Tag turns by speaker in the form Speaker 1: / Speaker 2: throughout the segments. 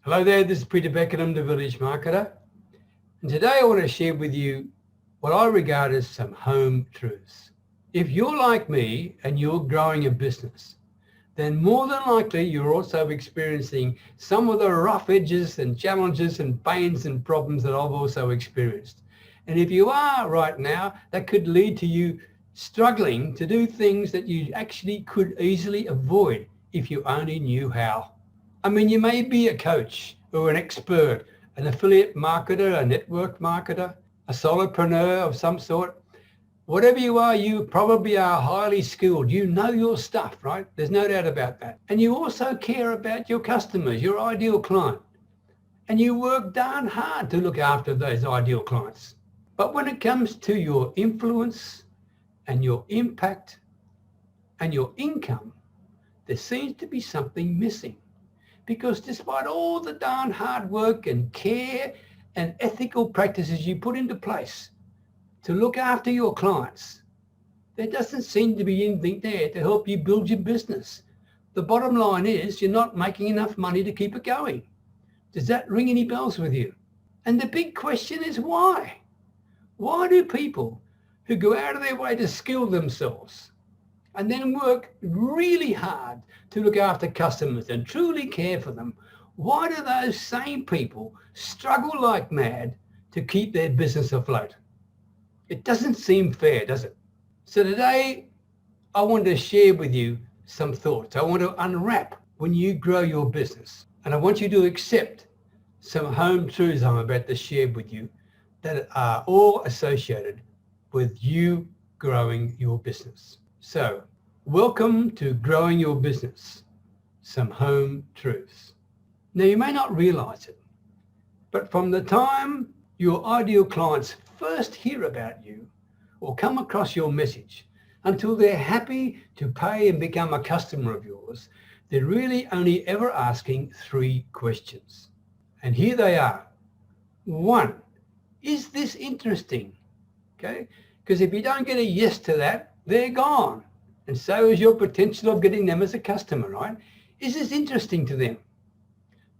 Speaker 1: Hello there, this is Peter Beckenham, the Village Marketer. And today I want to share with you what I regard as some home truths. If you're like me and you're growing a business, then more than likely you're also experiencing some of the rough edges and challenges and pains and problems that I've also experienced. And if you are right now, that could lead to you struggling to do things that you actually could easily avoid if you only knew how. I mean, you may be a coach or an expert, an affiliate marketer, a network marketer, a solopreneur of some sort. Whatever you are, you probably are highly skilled. You know your stuff, right? There's no doubt about that. And you also care about your customers, your ideal client. And you work darn hard to look after those ideal clients. But when it comes to your influence and your impact and your income, there seems to be something missing. Because despite all the darn hard work and care and ethical practices you put into place to look after your clients, there doesn't seem to be anything there to help you build your business. The bottom line is you're not making enough money to keep it going. Does that ring any bells with you? And the big question is why? Why do people who go out of their way to skill themselves and then work really hard to look after customers and truly care for them, why do those same people struggle like mad to keep their business afloat? It doesn't seem fair, does it? So today, I want to share with you some thoughts. I want to unwrap when you grow your business. And I want you to accept some home truths I'm about to share with you that are all associated with you growing your business. So, welcome to Growing Your Business, some home truths. Now, you may not realize it, but from the time your ideal clients first hear about you or come across your message until they're happy to pay and become a customer of yours, they're really only ever asking 3 questions. And here they are. 1, is this interesting? Okay? Because if you don't get a yes to that, they're gone. And so is your potential of getting them as a customer, right? Is this interesting to them?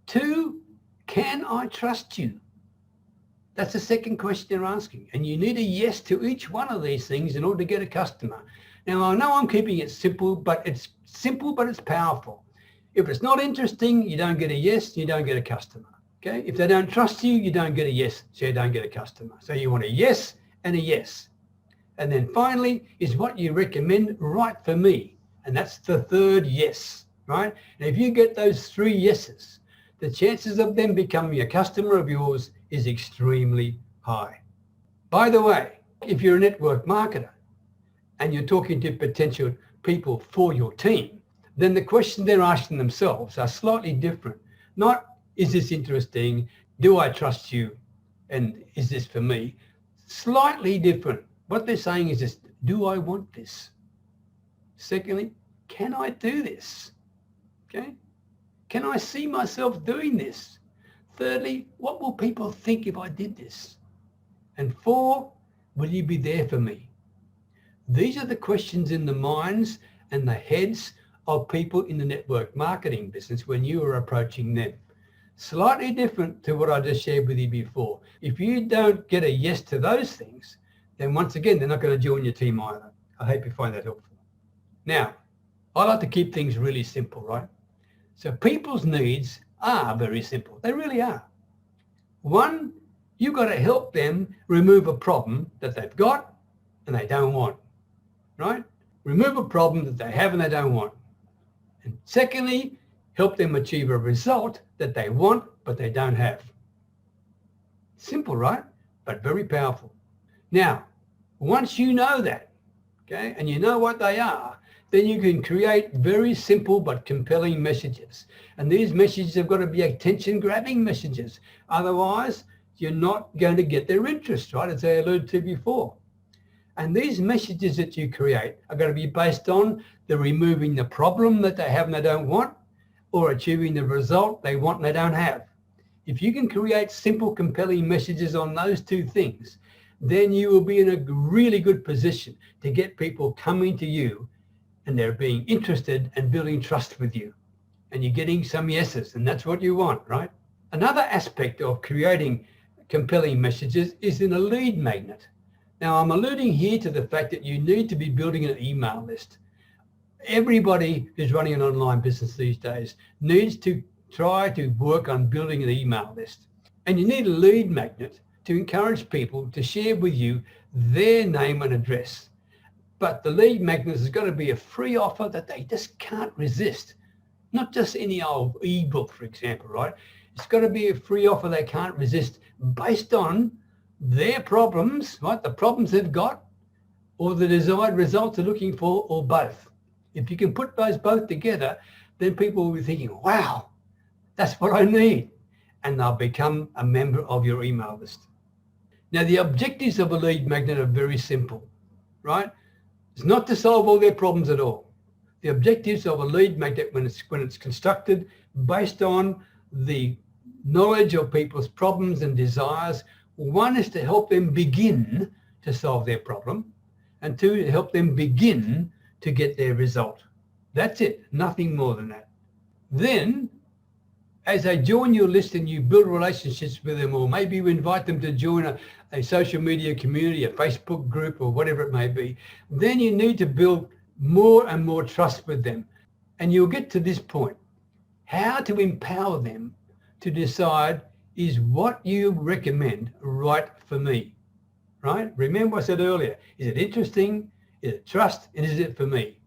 Speaker 1: 2, can I trust you? That's the second question they're asking. And you need a yes to each one of these things in order to get a customer. Now, I know I'm keeping it simple, but it's powerful. If it's not interesting, you don't get a yes, you don't get a customer. Okay? If they don't trust you, you don't get a yes, so you don't get a customer. So you want a yes and a yes. And then finally, is what you recommend right for me? And that's the 3rd yes, right? And if you get those 3 yeses, the chances of them becoming a customer of yours is extremely high. By the way, if you're a network marketer and you're talking to potential people for your team, then the questions they're asking themselves are slightly different. Not, is this interesting? Do I trust you? And is this for me? Slightly different. What they're saying is this, do I want this? Secondly, can I do this? Okay? Can I see myself doing this? Thirdly, what will people think if I did this? And 4, will you be there for me? These are the questions in the minds and the heads of people in the network marketing business when you are approaching them. Slightly different to what I just shared with you before. If you don't get a yes to those things, then once again, they're not going to join your team either. I hope you find that helpful. Now, I like to keep things really simple, right? So people's needs are very simple. They really are. 1, you've got to help them remove a problem that they've got and they don't want, right? Remove a problem that they have and they don't want. And secondly, help them achieve a result that they want but they don't have. Simple, right? But very powerful. Now, once you know that, okay, and you know what they are, then you can create very simple but compelling messages. And these messages have got to be attention-grabbing messages. Otherwise, you're not going to get their interest, right, as I alluded to before. And these messages that you create are going to be based on the removing the problem that they have and they don't want, or achieving the result they want and they don't have. If you can create simple, compelling messages on those 2 things, then you will be in a really good position to get people coming to you and they're being interested and building trust with you. And you're getting some yeses, and that's what you want, right? Another aspect of creating compelling messages is in a lead magnet. Now, I'm alluding here to the fact that you need to be building an email list. Everybody who's running an online business these days needs to try to work on building an email list. And you need a lead magnet to encourage people to share with you their name and address. But the lead magnet has got to be a free offer that they just can't resist. Not just any old ebook, for example, right? It's got to be a free offer they can't resist based on their problems, right? The problems they've got or the desired results they're looking for, or both. If you can put those both together, then people will be thinking, wow, that's what I need. And they'll become a member of your email list. Now, the objectives of a lead magnet are very simple, right? It's not to solve all their problems at all. The objectives of a lead magnet when it's constructed based on the knowledge of people's problems and desires, one is to help them begin to solve their problem, and two, to help them begin to get their result. That's it, nothing more than that. Then, as they join your list and you build relationships with them, or maybe you invite them to join a social media community, a Facebook group, or whatever it may be, then you need to build more and more trust with them. And you'll get to this point, how to empower them to decide, is what you recommend right for me, right? Remember what I said earlier, is it interesting, is it trust, and is it for me?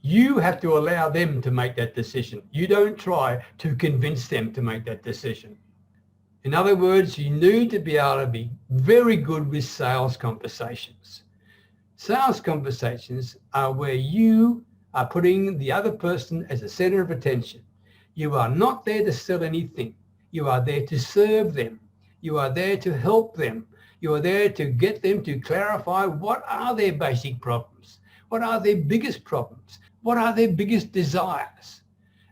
Speaker 1: You have to allow them to make that decision. You don't try to convince them to make that decision. In other words, you need to be able to be very good with sales conversations. Sales conversations are where you are putting the other person as a center of attention. You are not there to sell anything. You are there to serve them. You are there to help them. You are there to get them to clarify what are their basic problems. What are their biggest problems? What are their biggest desires?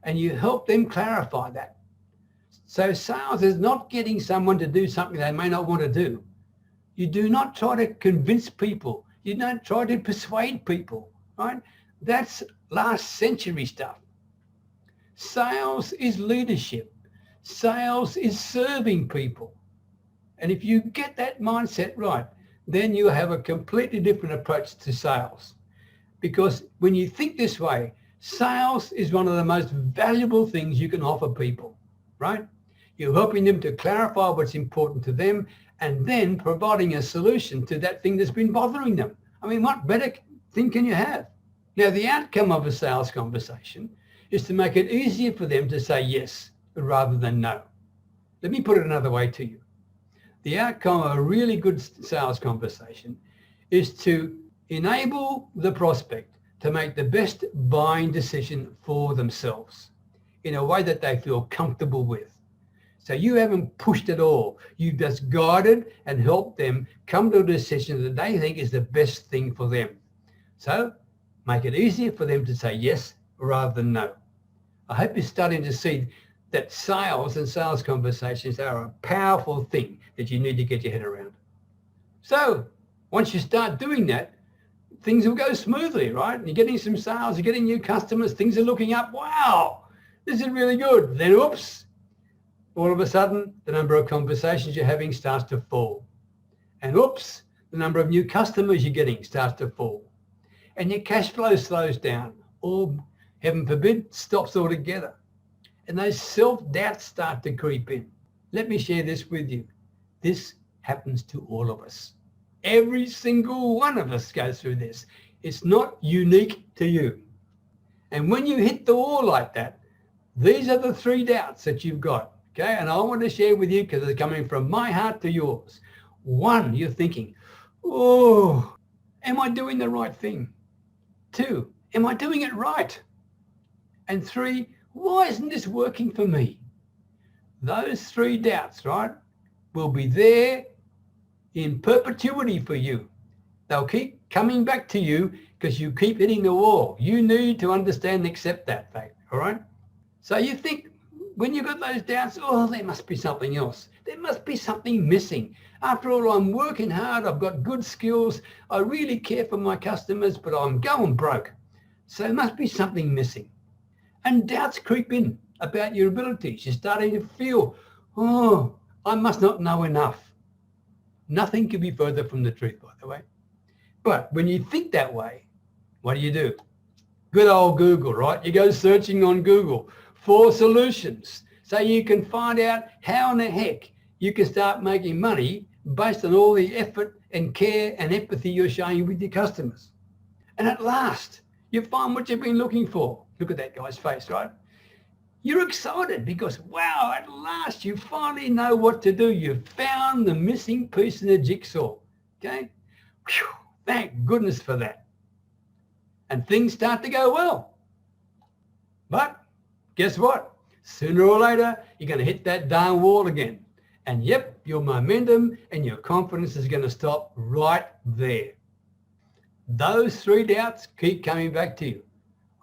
Speaker 1: And you help them clarify that. So sales is not getting someone to do something they may not want to do. You do not try to convince people. You don't try to persuade people, right? That's last century stuff. Sales is leadership. Sales is serving people. And if you get that mindset right, then you have a completely different approach to sales. Because when you think this way, sales is one of the most valuable things you can offer people, right? You're helping them to clarify what's important to them and then providing a solution to that thing that's been bothering them. I mean, what better thing can you have? Now, the outcome of a sales conversation is to make it easier for them to say yes rather than no. Let me put it another way to you. The outcome of a really good sales conversation is to enable the prospect to make the best buying decision for themselves in a way that they feel comfortable with. So you haven't pushed at all. You've just guided and helped them come to a decision that they think is the best thing for them. So make it easier for them to say yes rather than no. I hope you're starting to see that sales and sales conversations are a powerful thing that you need to get your head around. So once you start doing that, things will go smoothly, right? You're getting some sales, you're getting new customers, things are looking up. Wow, this is really good. Then, oops, all of a sudden, the number of conversations you're having starts to fall. And oops, the number of new customers you're getting starts to fall. And your cash flow slows down, or heaven forbid, stops altogether. And those self-doubts start to creep in. Let me share this with you. This happens to all of us. Every single one of us goes through this. It's not unique to you. And when you hit the wall like that, these are the three doubts that you've got. Okay, and I want to share with you because they're coming from my heart to yours. One, you're thinking, oh, am I doing the right thing? Two, am I doing it right? And three, why isn't this working for me? Those three doubts, right, will be there in perpetuity for you. They'll keep coming back to you because you keep hitting the wall. You need to understand and accept that fact, all right? So you think when you've got those doubts, oh, there must be something else. There must be something missing. After all, I'm working hard. I've got good skills. I really care for my customers, but I'm going broke. So there must be something missing. And doubts creep in about your abilities. You're starting to feel, Oh, I must not know enough. Nothing could be further from the truth, by the way. But when you think that way, what do? Good old Google, right? You go searching on Google for solutions so you can find out how in the heck you can start making money based on all the effort and care and empathy you're showing with your customers. And at last, you find what you've been looking for. Look at that guy's face, right? You're excited because, wow, at last you finally know what to do. You've found the missing piece in the jigsaw, okay? Whew, thank goodness for that. And things start to go well. But guess what? Sooner or later, you're going to hit that darn wall again. And yep, your momentum and your confidence is going to stop right there. Those 3 doubts keep coming back to you.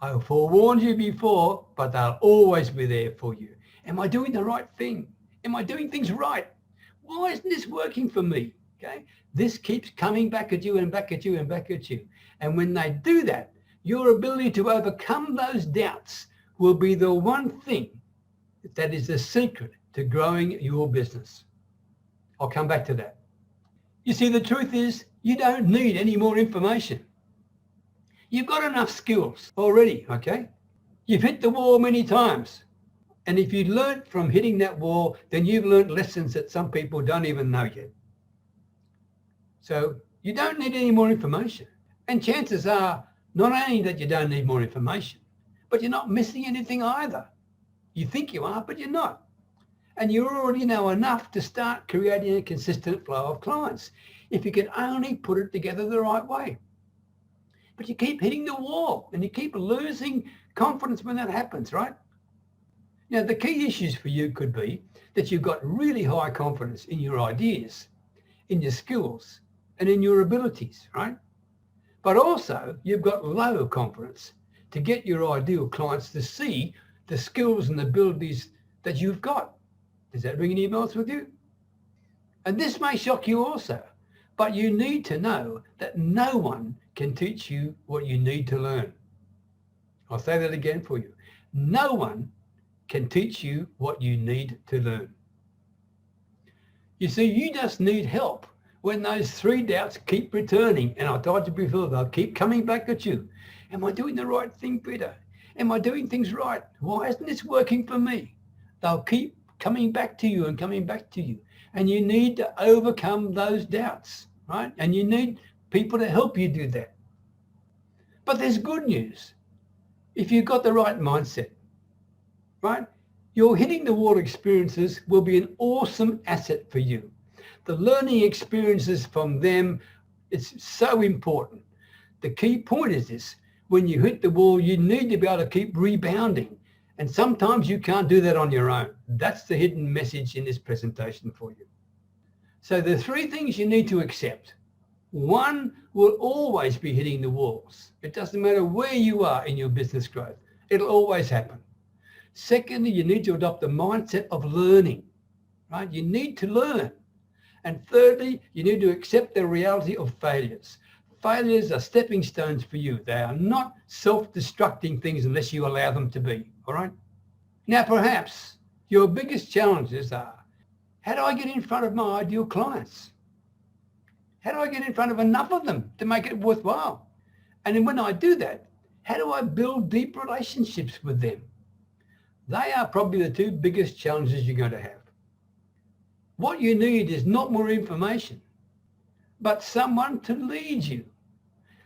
Speaker 1: I forewarned you before, but they'll always be there for you. Am I doing the right thing? Am I doing things right? Why isn't this working for me? Okay, this keeps coming back at you and back at you and back at you. And when they do that, your ability to overcome those doubts will be the one thing that is the secret to growing your business. I'll come back to that. You see, the truth is you don't need any more information. You've got enough skills already, okay? You've hit the wall many times. And if you learned from hitting that wall, then you've learned lessons that some people don't even know yet. So you don't need any more information. And chances are not only that you don't need more information, but you're not missing anything either. You think you are, but you're not. And you already know enough to start creating a consistent flow of clients if you can only put it together the right way. But you keep hitting the wall and you keep losing confidence when that happens, right? Now, the key issues for you could be that you've got really high confidence in your ideas, in your skills, and in your abilities, right? But also, you've got low confidence to get your ideal clients to see the skills and abilities that you've got. Does that ring any bells with you? And this may shock you also, but you need to know that no one can teach you what you need to learn. I'll say that again for you. No one can teach you what you need to learn. You see, you just need help when those 3 doubts keep returning. And I told you before, they'll keep coming back at you. Am I doing the right thing, Peter? Am I doing things right? Why isn't this working for me? They'll keep coming back to you and coming back to you. And you need to overcome those doubts, right? And you need people to help you do that. But there's good news. If you've got the right mindset, right? Your hitting the wall experiences will be an awesome asset for you. The learning experiences from them, it's so important. The key point is this: when you hit the wall, you need to be able to keep rebounding. And sometimes you can't do that on your own. That's the hidden message in this presentation for you. So the 3 things you need to accept. 1 will always be hitting the walls. It doesn't matter where you are in your business growth. It'll always happen. Secondly, you need to adopt the mindset of learning, right? You need to learn. And thirdly, you need to accept the reality of failures. Failures are stepping stones for you. They are not self-destructing things unless you allow them to be, all right? Now, perhaps your biggest challenges are, how do I get in front of my ideal clients? How do I get in front of enough of them to make it worthwhile? And then when I do that, how do I build deep relationships with them? They are probably the 2 biggest challenges you're going to have. What you need is not more information, but someone to lead you,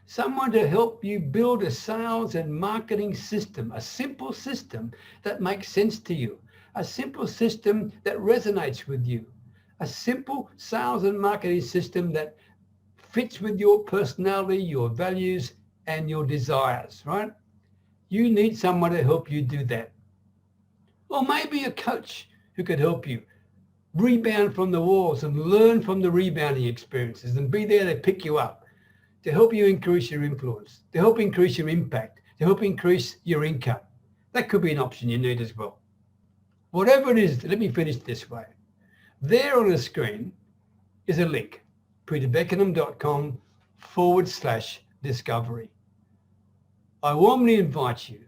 Speaker 1: someone to help you build a sales and marketing system, a simple system that makes sense to you, a simple system that resonates with you, a simple sales and marketing system that fits with your personality, your values, and your desires, right? You need someone to help you do that. Or maybe a coach who could help you rebound from the walls and learn from the rebounding experiences and be there to pick you up, to help you increase your influence, to help increase your impact, to help increase your income. That could be an option you need as well. Whatever it is, let me finish this way. There on the screen is a link, peterbeckenham.com/discovery. I warmly invite you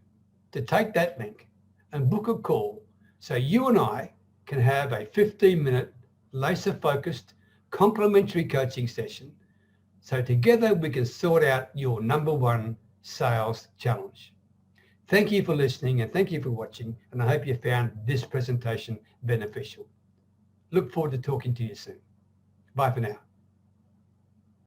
Speaker 1: to take that link and book a call so you and I can have a 15-minute laser-focused complimentary coaching session so together we can sort out your number one sales challenge. Thank you for listening and thank you for watching, and I hope you found this presentation beneficial. Look forward to talking to you soon. Bye for now.